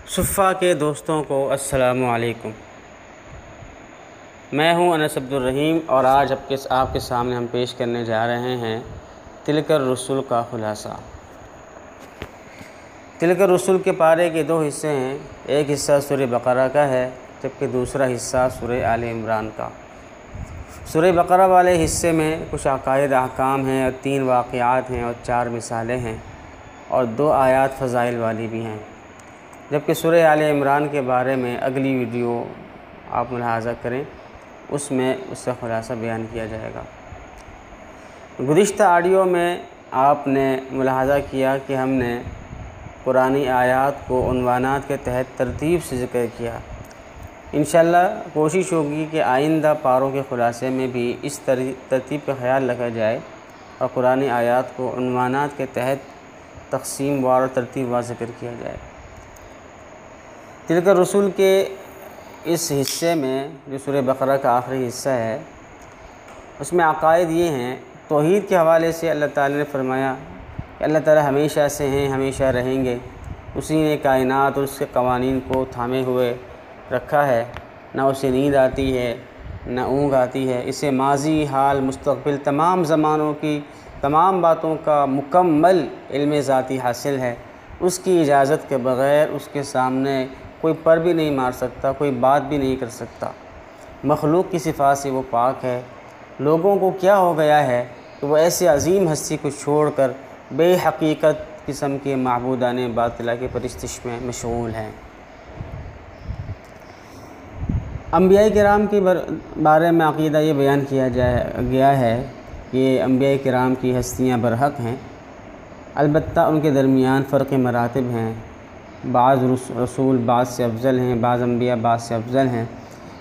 सुफ़ा के दोस्तों को अस्सलामु अलैकुम। मैं हूं अनस अब्दुल रहीम और आज आपके सामने हम पेश करने जा रहे हैं तिलकर रसूल का ख़ुलासा। तिलकर रसूल के पारे के दो हिस्से हैं। एक हिस्सा सूरह बकरा का है जबकि दूसरा हिस्सा सूरह आले इमरान का। सूरह बकरा वाले हिस्से में कुछ अक़ायद अहकाम हैं और 3 वाक़यात हैं और 4 मिसालें हैं और 2 आयात फ़ज़ाइल वाली भी हैं, जबकि सूरह आले इमरान के बारे में अगली वीडियो आप मुलाहाज़ा करें, उसमें उसका ख़ुलासा बयान किया जाएगा। गुज़िश्ता ऑडियो में आपने मुलाहाज़ा किया कि हमने कुरानी आयात को उन्वानात के तहत तरतीब से ज़िक्र किया। इंशाअल्लाह कोशिश होगी कि आइंदा पारों के ख़ुलासे में भी इस तरतीब का ख़याल रखा जाए और कुरानी आयात को उन्वानात के तहत तक़सीम वार और तरतीब वार ज़िक्र किया जाए। तिलकर रसूल के इस हिस्से में जो सूरह बकरा का आखिरी हिस्सा है, उसमें अक़ायद ये हैं। तौहीद के हवाले से अल्लाह ताला ने फ़रमाया कि अल्लाह ताला हमेशा से हैं, हमेशा रहेंगे। उसी ने कायनात और उसके कवानीन को थामे हुए रखा है। ना उसे नींद आती है ना ऊँघ आती है। इसे माज़ी, हाल, मुस्तक़बिल तमाम ज़मानों की तमाम बातों का मुकम्मल इल्म ज़ाती हासिल है। उसकी इजाज़त के बग़ैर उसके सामने कोई पर भी नहीं मार सकता, कोई बात भी नहीं कर सकता। मखलूक की सिफ़ात से वो पाक है। लोगों को क्या हो गया है कि वो ऐसे अज़ीम हस्ती को छोड़कर बेहकीकत किस्म के माबूदाने बातिला के परिस्तिश में मशगूल हैं। अंबिया किराम के बारे में अक़ीदा ये बयान किया गया है कि अंबिया किराम की हस्तियाँ बरहक हैं, अलबत्ता उनके दरमियान फ़र्क़ मरातिब हैं। बाज़ रसूल बाज़ से अफज़ल हैं, बाज़ अंबिया बाज़ से अफज़ल हैं,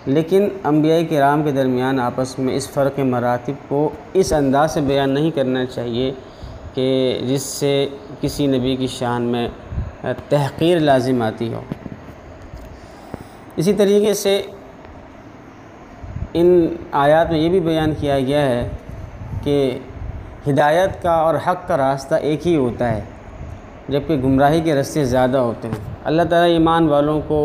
लेकिन अंबिया किराम के दरमियान आपस में इस फ़र्क़ मरातिब को इस अंदाज़ से बयान नहीं करना चाहिए कि जिससे किसी नबी की शान में तहक़ीर लाजिम आती हो। इसी तरीके से इन आयात में ये भी बयान किया गया है कि हिदायत का और हक़ का रास्ता एक ही होता है, जबकि गुमराही के रास्ते ज़्यादा होते हैं। अल्लाह ताला ईमान वालों को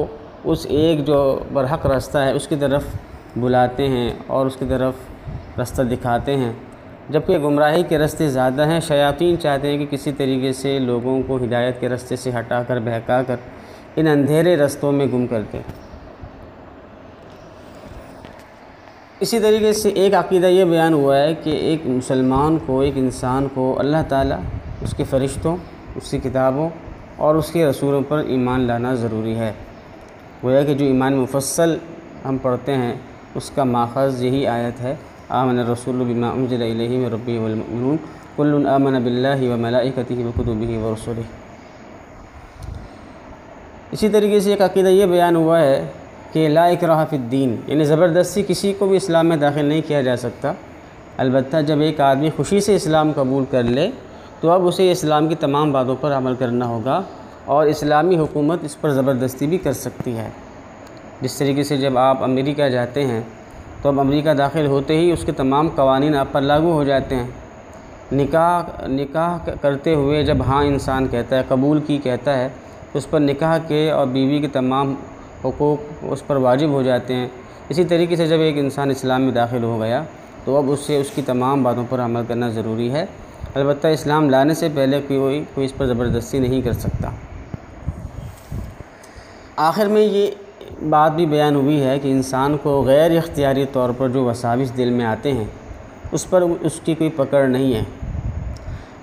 उस एक जो बरहक रास्ता है उसकी तरफ बुलाते हैं और उसकी तरफ रास्ता दिखाते हैं, जबकि गुमराही के रास्ते ज़्यादा हैं। शयातीन चाहते हैं कि किसी तरीके से लोगों को हिदायत के रास्ते से हटाकर बहकाकर इन अंधेरे रास्तों में गुम कर दें। इसी तरीके से एक अक़ीदा ये बयान हुआ है कि एक मुसलमान को, एक इंसान को अल्लाह ताला, उसके फ़रिश्तों, उसकी किताबों और उसके रसूलों पर ईमान लाना ज़रूरी है। गोया कि जो ईमान मुफ़स्सल हम पढ़ते हैं उसका माख़ज़ यही आयत है, आमन रसूलु बिमा उन्ज़िला इलैहि मिर रब्बिहि वल मुअमिनून कुल्लुन आमन बिल्लाहि व मलाइकतिहि व कुतुबिहि व रुसुलिहि। इसी तरीके से एक अक़ीदा ये बयान हुआ है कि ला इकराह फ़िद्दीन, यानी ज़बरदस्ती किसी को भी इस्लाम में दाखिल नहीं किया जा सकता। अलबत्ता जब एक आदमी ख़ुशी से इस्लाम कबूल कर ले तो अब उसे इस्लाम की तमाम बातों पर अमल करना होगा और इस्लामी हुकूमत इस पर ज़बरदस्ती भी कर सकती है। जिस तरीके से जब आप अमेरिका जाते हैं तो अब अमेरिका दाखिल होते ही उसके तमाम कवानीन आप पर लागू हो जाते हैं। निकाह करते हुए जब हाँ इंसान कहता है, कबूल की कहता है, तो उस पर निकाह के और बीवी के तमाम हुकूक उस पर वाजिब हो जाते हैं। इसी तरीके से जब एक इंसान इस्लाम में दाखिल हो गया तो अब उससे उसकी तमाम बातों पर अमल करना ज़रूरी है। अलबत्ता इस्लाम लाने से पहले कोई इस पर ज़बरदस्ती नहीं कर सकता। आखिर में ये बात भी बयान हुई है कि इंसान को गैर इख्तियारी तौर पर जो वसाविस दिल में आते हैं उस पर उसकी कोई पकड़ नहीं है।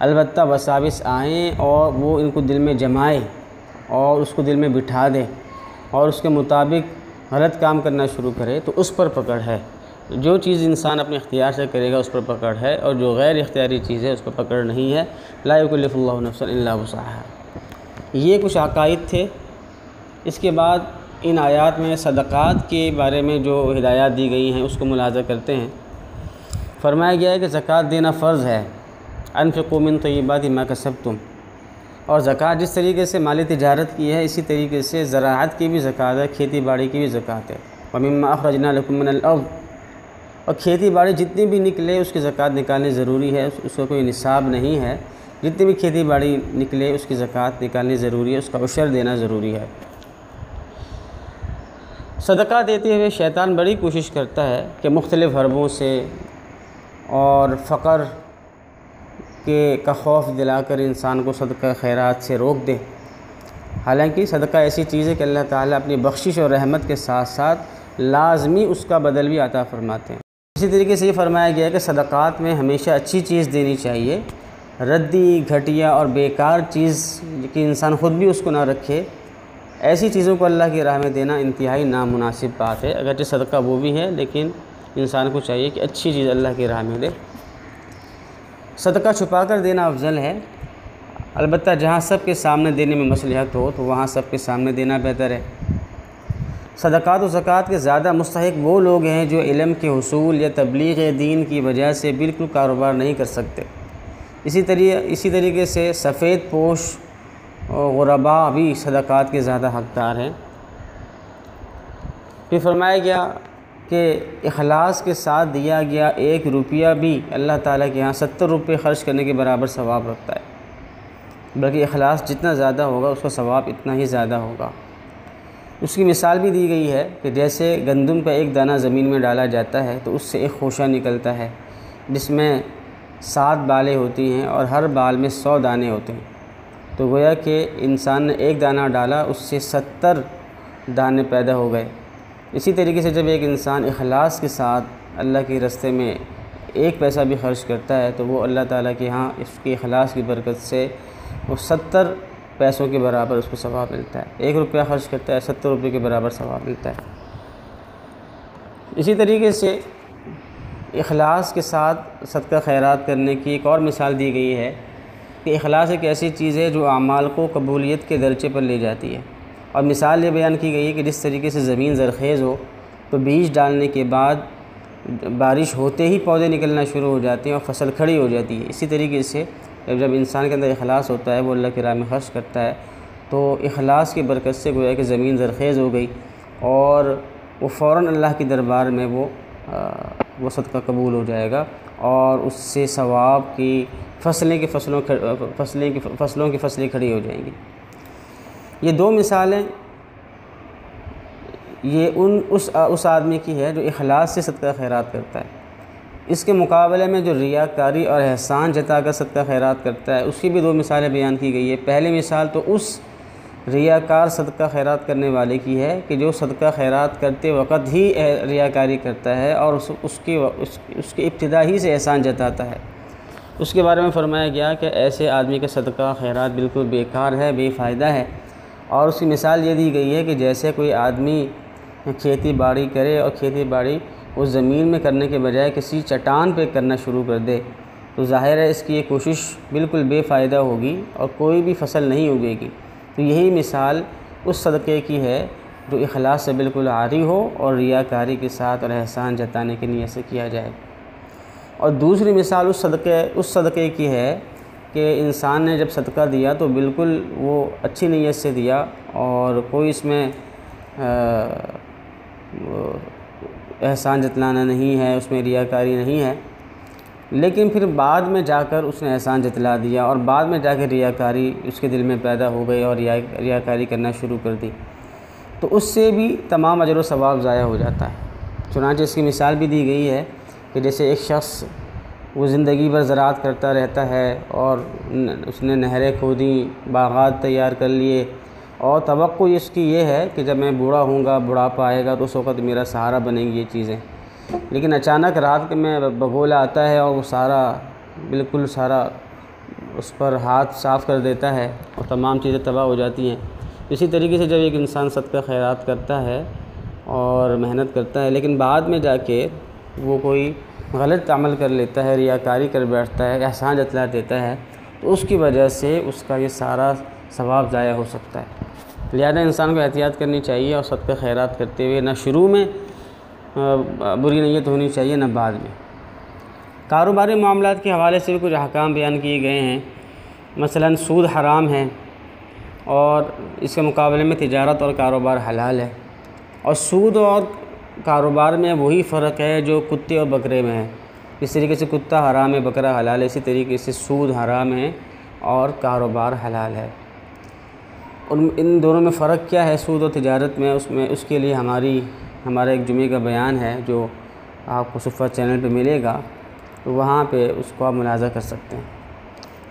अलबत्ता वसाविस आएँ और वो इनको दिल में जमाए और उसको दिल में बिठा दे और उसके मुताबिक गलत काम करना शुरू करे तो उस पर पकड़ है। जो चीज़ इंसान अपने इख्तियार से करेगा उस पर पकड़ है और जो गैर इख्तियारी चीज़ है उस पर पकड़ नहीं है। ला युकल्लिफुल्लाहु नफ्सन इल्ला वुसअहा। ये कुछ अक़ाइद थे। इसके बाद इन आयात में सदक़ात के बारे में जो हिदायत दी गई हैं उसको मुलाज़ा करते हैं। फ़रमाया गया है कि ज़कात देना फ़र्ज़ है। अनफ़िक़ू मिन तय्यिबाति मा कसब्तुम, और ज़कात जिस तरीके से माली तिजारत की है इसी तरीके से ज़राअत की भी ज़कात है, खेती बाड़ी की भी ज़कात है। व मिम्मा अख़रजना लकुम मिनल अर्ज़, और खेती बाड़ी जितनी भी निकले उसकी ज़कात निकालनी ज़रूरी है। उसका कोई निसाब नहीं है, जितनी भी खेती बाड़ी निकले उसकी ज़कात निकालनी ज़रूरी है, उसका उशर देना ज़रूरी है। सदका देते हुए शैतान बड़ी कोशिश करता है कि मुख्तलिफ़ हरबों से और फ़क़र का खौफ दिलाकर इंसान को सदका खैरात से रोक दे। हालांकि सदका ऐसी चीज़ है कि अल्लाह ताला अपनी बख्शिश और रहमत के साथ साथ लाजमी उसका बदल भी अता फ़रमाते हैं। इसी तरीके से ये फ़रमाया गया है कि सदक़ात में हमेशा अच्छी चीज़ देनी चाहिए, रद्दी घटिया और बेकार चीज़ कि इंसान ख़ुद भी उसको ना रखे, ऐसी चीज़ों को अल्लाह की राह में देना इंतहाई नामुनासिब बात है। अगरचे सदका वो भी है, लेकिन इंसान को चाहिए कि अच्छी चीज़ अल्लाह की राह में दे। सदका छुपा कर देना अफजल है, अलबत्ता जहाँ सब के सामने देने में मसलहत हो तो वहाँ सब के सामने देना बेहतर है। सदक़ात व ज़कात के ज़्यादा मुस्तहिक़ वो लोग हैं जो इल्म के हुसूल या तबलीग़ दीन की वजह से बिल्कुल कारोबार नहीं कर सकते। इसी तरीके से सफ़ेद पोश और गुरबा भी सदक़ात के ज़्यादा हक़दार हैं। फिर फरमाया गया कि इखलास के साथ दिया गया 1 रुपया भी अल्लाह ताला के यहाँ 70 रुपये ख़र्च करने के बराबर सवाब रखता है, बल्कि इखलास जितना ज़्यादा होगा उसका सवाब इतना ही ज़्यादा होगा। उसकी मिसाल भी दी गई है कि जैसे गंदम का एक दाना ज़मीन में डाला जाता है तो उससे एक खोशा निकलता है जिसमें 7 बालें होती हैं और हर बाल में 100 दाने होते हैं। तो गोया कि इंसान ने एक दाना डाला, उससे 70 दाने पैदा हो गए। इसी तरीके से जब एक इंसान इखलास के साथ अल्लाह के रास्ते में 1 पैसा भी खर्च करता है तो वो अल्लाह ताला के यहाँ इसकी इखलास की बरकत से वो 70 पैसों के बराबर उसको सवाब मिलता है। 1 रुपया खर्च करता है, 70 रुपये के बराबर सवाब मिलता है। इसी तरीके से इखलास के साथ सदका खैरात करने की एक और मिसाल दी गई है कि इखलास एक ऐसी चीज़ है जो अमाल को कबूलियत के दर्जे पर ले जाती है। और मिसाल ये बयान की गई है कि जिस तरीके से ज़मीन ज़रख़ेज़ हो तो बीज डालने के बाद बारिश होते ही पौधे निकलना शुरू हो जाते हैं और फसल खड़ी हो जाती है। इसी तरीके से जब इंसान के अंदर इखलास होता है, वो अल्लाह की राह में खर्च करता है, तो इखलास की बरकत से गोया कि ज़मीन ज़रख़ेज़ हो गई और वो फ़ौरन अल्लाह के दरबार में वो सदका कबूल हो जाएगा और उससे सवाब की फसलों की फसलें खड़ी हो जाएंगी। ये 2 मिसालें ये उस आदमी की है जो इखलास से सदका खैरात करता है। इसके मुकाबले में जो रियाकारी और एहसान जताकर सदका खैरात करता है उसकी भी 2 मिसालें बयान की गई है। पहली मिसाल तो उस रियाकार सदका खैरात करने वाले की है कि जो सदका खैरात करते वक़्त ही रियाकारी करता है और उसकी इब्तिदा ही से एहसान जताता है। उसके बारे में फ़रमाया गया कि ऐसे आदमी का सदका खैरात बिल्कुल बेकार है, बेफ़ायदा है। और उसकी मिसाल ये दी गई है कि जैसे कोई आदमी खेती बाड़ी करे और खेती बाड़ी उस ज़मीन में करने के बजाय किसी चट्टान पे करना शुरू कर दे तो ज़ाहिर है इसकी ये कोशिश बिल्कुल बेफ़ायदा होगी और कोई भी फसल नहीं उगेगी। तो यही मिसाल उस सदक़े की है जो इखलास से बिल्कुल आरी हो और रियाकारी के साथ और एहसान जताने की नीयत से किया जाए। और दूसरी मिसाल उस सदक़े की है कि इंसान ने जब सदका दिया तो बिल्कुल वो अच्छी नीयत से दिया और कोई इसमें एहसान जतलाना नहीं है, उसमें रियाकारी नहीं है, लेकिन फिर बाद में जाकर उसने एहसान जतला दिया और बाद में जाकर रियाकारी उसके दिल में पैदा हो गई और रियाकारी करना शुरू कर दी, तो उससे भी तमाम अजर व सवाब ज़ाया हो जाता है। चुनांचे इसकी मिसाल भी दी गई है कि जैसे एक शख्स वो ज़िंदगी भर ज़राअत करता रहता है और उसने नहरें खोदी, बागात तैयार कर लिए और तवक्को इसकी ये है कि जब मैं बूढ़ा होऊंगा, बुढ़ापा आएगा तो उस वक़्त मेरा सहारा बनेंगी ये चीज़ें। लेकिन अचानक रात में बगोला आता है और वो बिल्कुल सारा उस पर हाथ साफ़ कर देता है और तमाम चीज़ें तबाह हो जाती हैं। इसी तरीके से जब एक इंसान सदका खैरात करता है और मेहनत करता है लेकिन बाद में जाके वो कोई गलत अमल कर लेता है, रियाकारी कर बैठता है, एहसान जतला देता है, तो उसकी वजह से उसका ये सारा सवाब ज़ाया हो सकता है। लिहाजा इंसान को एहतियात करनी चाहिए और सदका खैरात करते हुए न शुरू में बुरी नीयत होनी चाहिए न बाद में। कारोबारी मामलात के हवाले से भी कुछ अहकाम बयान किए गए हैं। मसलन सूद हराम है और इसके मुकाबले में तिजारत और कारोबार हलाल है। और सूद और कारोबार में वही फ़र्क है जो कुत्ते और बकरे में है। इस तरीके से कुत्ता हराम है, बकरा हलाल है, इसी तरीके से सूद हराम है और कारोबार हलाल है। इन दोनों में फ़र्क क्या है सूद और तिजारत में, उसके लिए हमारा एक जुमे का बयान है जो आपको सुफ़ा चैनल पे मिलेगा, तो वहाँ पे उसको आप मुलाज़ा कर सकते हैं।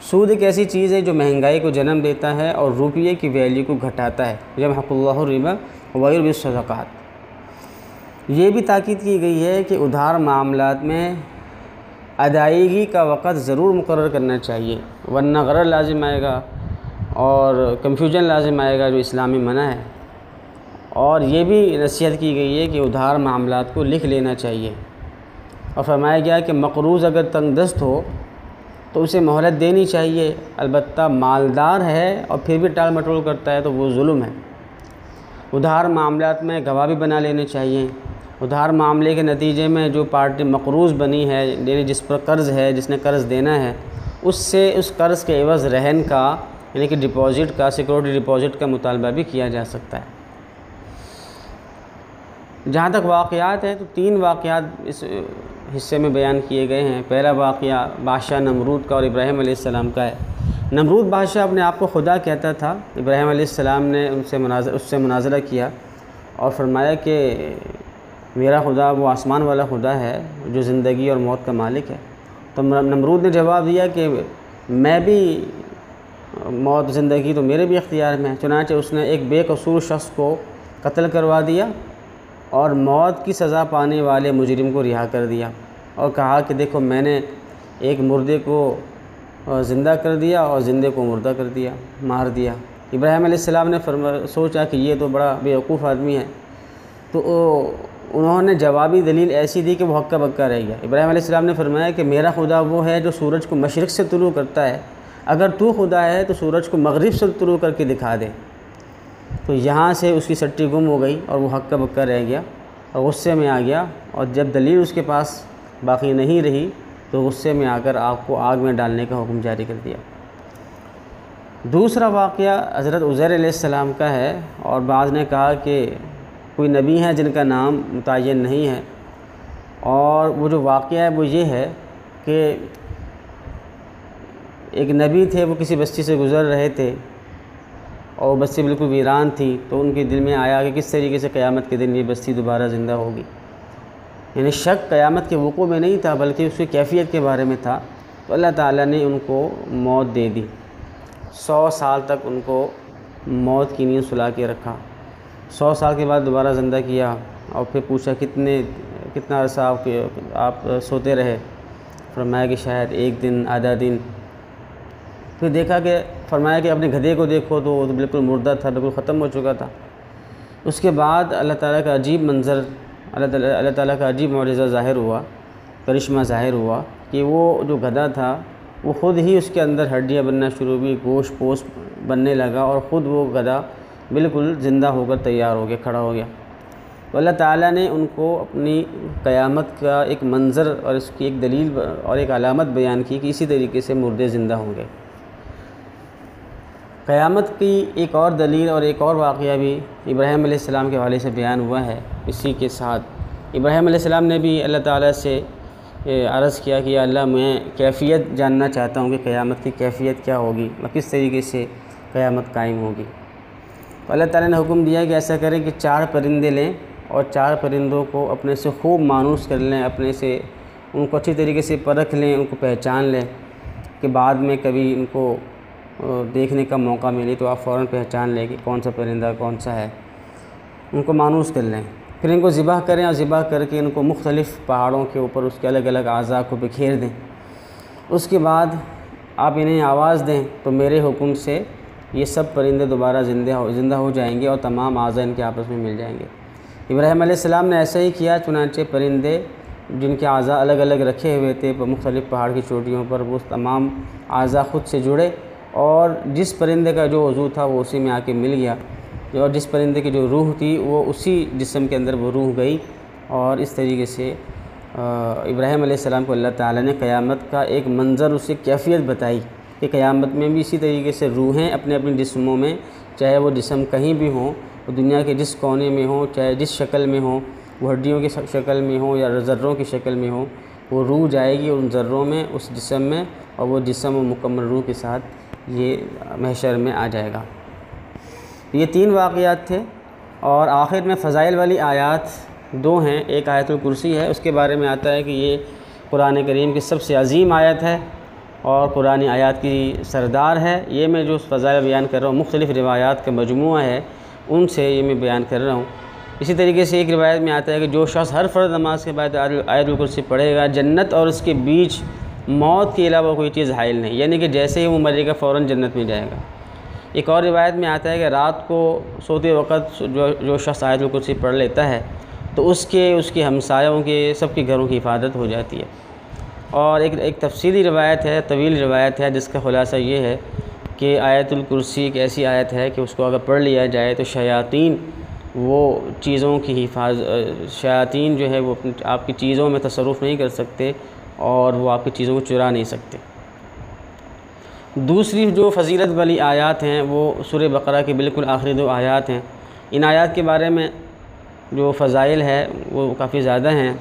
सूद एक ऐसी चीज़ है जो महंगाई को जन्म देता है और रुपये की वैल्यू को घटाता है। यमहक़ुल्लाहु रिबा व युर्बि सदक़ात। ये भी ताकीद की गई है कि उधार मामलात में अदायगी का वक़्त ज़रूर मुकर्रर करना चाहिए, वरना गरर लाजिम आएगा और कन्फ्यूजन लाजिम आएगा जो इस्लामी मना है। और ये भी नसीहत की गई है कि उधार मामलात को लिख लेना चाहिए और फरमाया गया कि मक़रूज़ अगर तंगदस्त हो तो उसे मोहलत देनी चाहिए, अलबत्ता मालदार है और फिर भी टाल मटोल करता है तो वो जुल्म है। उधार मामलात में गवाह भी बना लेने चाहिए। उधार मामले के नतीजे में जो पार्टी मक़रूज़ बनी है, यानी जिस पर कर्ज़ है, जिसने कर्ज़ देना है, उससे उस कर्ज़ के एवज़ रहन का यानी कि डिपॉज़िट का, सिक्योरिटी डिपॉज़िट का मुतालबा भी किया जा सकता है। जहाँ तक वाक़यात हैं तो 3 वाक़यात इस हिस्से में बयान किए गए हैं। पहला वाक़या बादशाह नमरूद का और इब्राहीम अलैहिस्सलाम का है। नमरूद बादशाह अपने आप को खुदा कहता था। इब्राहीम अलैहिस्सलाम ने उससे मुनाज़रा किया और फरमाया कि मेरा खुदा वो आसमान वाला खुदा है जो ज़िंदगी और मौत का मालिक है। तो नमरूद ने जवाब दिया कि मैं भी, मौत ज़िंदगी तो मेरे भी इख्तियार में है। चुनांचे उसने एक बेकसूर शख्स को कत्ल करवा दिया और मौत की सज़ा पाने वाले मुजरिम को रिहा कर दिया और कहा कि देखो मैंने एक मुर्दे को ज़िंदा कर दिया और ज़िंदे को मुर्दा कर दिया, मार दिया। इब्राहीम अलैहिस्सलाम ने सोचा कि ये तो बड़ा बेवकूफ़ आदमी है, तो उन्होंने जवाबी दलील ऐसी दी कि वो हक्का बक्का रह गया। इब्राहीम अलैहिस्सलाम ने फरमाया कि मेरा खुदा वो है जो सूरज को मशरिक़ से तुलू करता है, अगर तू खुदा है तो सूरज को मगरिब से तुलू करके दिखा दे। तो यहाँ से उसकी सट्टी गुम हो गई और वो हक्का बक्का रह गया और गुस्से में आ गया, और जब दलील उसके पास बाकी नहीं रही तो गुस्से में आकर आग को आग में डालने का हुक्म जारी कर दिया। दूसरा वाक़या हज़रत उज़ैर अलैहिस्सलाम का है और बाज़ ने कहा कि कोई नबी हैं जिनका नाम मुतय्यन नहीं है, और वो जो वाक़या है वो ये है कि एक नबी थे, वो किसी बस्ती से गुज़र रहे थे और बस्ती बिल्कुल वीरान थी। तो उनके दिल में आया कि किस तरीके से क़यामत के दिन ये बस्ती दोबारा ज़िंदा होगी। यानी शक क़यामत के वक़ूअ में नहीं था बल्कि उसकी कैफ़ियत के बारे में था। तो अल्लाह ताला ने उनको मौत दे दी। 100 साल तक उनको मौत की नींद सुला के रखा। 100 साल के बाद दोबारा ज़िंदा किया और फिर पूछा कितना अर्सा आप सोते रहे। फरमाया कि शायद 1 दिन, आधा दिन। फिर देखा कि फरमाया कि अपने गधे को देखो तो वो बिल्कुल मुर्दा था, बिल्कुल ख़त्म हो चुका था। उसके बाद अल्लाह ताला का अजीब मंज़र, अल्लाह ताला का अजीब मौजज़ा ज़ाहिर हुआ, करिश्मा ज़ाहिर हुआ कि वो जो गधा था वो ख़ुद ही उसके अंदर हड्डियाँ बनना शुरू हुई, गोश्त पोस्ट बनने लगा और ख़ुद वो गधा बिल्कुल ज़िंदा होकर तैयार हो गया, खड़ा हो गया। तो अल्लाह ताला ने उनको अपनी क़यामत का एक मंज़र और इसकी एक दलील और एक अलामत बयान की कि इसी तरीके से मुर्दे ज़िंदा होंगे। क़यामत की एक और दलील और एक और वाक़या भी इब्राहीम अलैहिस्सलाम के हवाले से बयान हुआ है। इसी के साथ इब्राहीम अलैहिस्सलाम ने भी अल्लाह ताला से अर्ज़ किया कि अल्लाह मैं कैफ़ियत जानना चाहता हूँ कि क़यामत की कैफ़ियत क्या होगी और किस तरीके से क़यामत कायम होगी। तो अल्लाह ताला ने हुक्म दिया कि ऐसा करें कि 4 परिंदे लें और 4 परिंदों को अपने से खूब मानूस कर लें, अपने से उनको अच्छी तरीके से परख लें, उनको पहचान लें कि बाद में कभी इनको देखने का मौका मिले तो आप फ़ौरन पहचान लें कि कौन सा परिंदा कौन सा है। उनको मानूस कर लें, फिर इनको ज़िबह करें और ज़िबह करके इनको मुख्तलिफ़ पहाड़ों के ऊपर उसके अलग अलग अज़ा को बिखेर दें। उसके बाद आप इन्हें आवाज़ दें तो मेरे हुक्म से ये सब परिंदे दोबारा ज़िंदा हो जाएंगे और तमाम अज़ा इनके आपस में मिल जाएंगे। इब्राहीम अलैहिस्सलाम ने ऐसा ही किया। चुनांचे परिंदे जिनके अज़ा अलग अलग रखे हुए थे मुख्तलिफ़ पहाड़ की चोटियों पर, वो तमाम अज़ा ख़ुद से जुड़े और जिस परिंदे का जो वज़ू था वो उसी में आके मिल गया, और जिस परिंदे की जो रूह थी वो उसी जिस्म के अंदर वो रूह गई। और इस तरीके से इब्राहीम अलैहिस्सलाम को अल्लाह ताला ने क़यामत का एक मंज़र, उससे कैफ़ियत बताई कि क़यामत में भी इसी तरीके से रूहें अपने अपने जिस्मों में, चाहे वो जिस्म कहीं भी हों, वो दुनिया के जिस कोने में हो, चाहे जिस शक्ल में हो, वो हड्डियों की शक्ल में हो या ज़र्रों की शक्ल में हो, वो रूह जाएगी उन ज़र्रों में, उस जिस्म में, और वो जिस्म मुकम्मल रूह के साथ ये महशर में आ जाएगा। ये 3 वाक़यात थे और आखिर में फ़ज़ाइल वाली आयात 2 हैं। एक आयतुल कुर्सी है, उसके बारे में आता है कि ये कुरान करीम की सबसे अजीम आयत है और कुरानी आयात की सरदार है। ये मैं जो फ़ज़ाइल बयान कर रहा हूँ मुख्तलिफ़ रिवायात का मजमूआ है, उनसे ये मैं बयान कर रहा हूँ। इसी तरीके से एक रिवायत में आता है कि जो शख्स हर फ़र्ज़ नमाज के बाद आयतुल कुर्सी पढ़ेगा, जन्नत और उसके बीच मौत के अलावा कोई चीज़ हाइल नहीं, यानी कि जैसे ही वो मरेगा फ़ौरन जन्नत में जाएगा। एक और रिवायत में आता है कि रात को सोते वक़्त जो शख्स आयतुल कुर्सी पढ़ लेता है तो उसके हमसायों के सबके घरों की हिफाजत हो जाती है। और एक तफसीली रिवायत है, तवील रिवायत है, जिसका खुलासा ये है कि आयतुल कुर्सी एक ऐसी आयत है कि उसको अगर पढ़ लिया जाए तो शयातीन वो चीज़ों की शयातीन जो है वो आपकी चीज़ों में तसर्रुफ़ नहीं कर सकते और वो आपकी चीज़ों को चुरा नहीं सकते। दूसरी जो फ़जीलत वाली आयात हैं वो सूरह बकरा की बिल्कुल आखिरी 2 आयात हैं। इन आयात के बारे में जो फ़ज़ाइल है वो काफ़ी ज़्यादा हैं।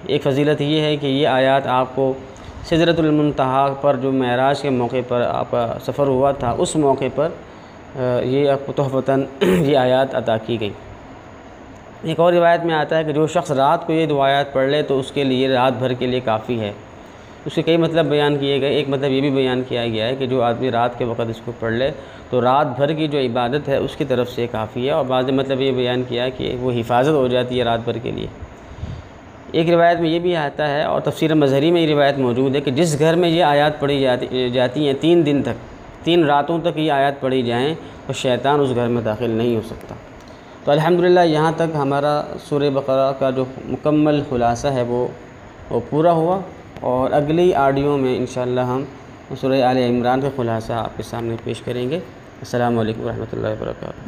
एक फ़जीलत ये है कि ये आयात आपको सिदरतुल मुंतहा पर जो मेराज के मौके पर आपका सफ़र हुआ था, उस मौके पर ये आपको तोहफ़तन ये आयात अता की गई। एक और रिवायत में आता है कि जो शख्स रात को ये 2 आयात पढ़ ले तो उसके लिए रात भर के लिए काफ़ी है। उसके कई मतलब बयान किए गए। एक मतलब ये भी बयान किया गया है कि जो आदमी रात के वक़्त इसको पढ़ ले तो रात भर की जो इबादत है उसकी तरफ से काफ़ी है। और बाद मतलब ये बयान किया है कि वो हिफाजत हो जाती है रात भर के लिए। एक रिवायत में ये भी आता है और तफसीर मज़हरी में ये रिवायत मौजूद है कि जिस घर में ये आयात पढ़ी जाती हैं 3 दिन तक, 3 रातों तक ये आयात पढ़ी जाएँ तो शैतान उस घर में दाखिल नहीं हो सकता। तो अल्हम्दुलिल्लाह यहाँ तक हमारा सूरह बकरा का जो मुकम्मल खुलासा है वो पूरा हुआ। और अगली ऑडियो में इंशाअल्लाह हम सूरह आले इमरान का खुलासा आपके सामने पेश करेंगे। अस्सलामु अलैकुम व रहमतुल्लाहि व बरकातुहू।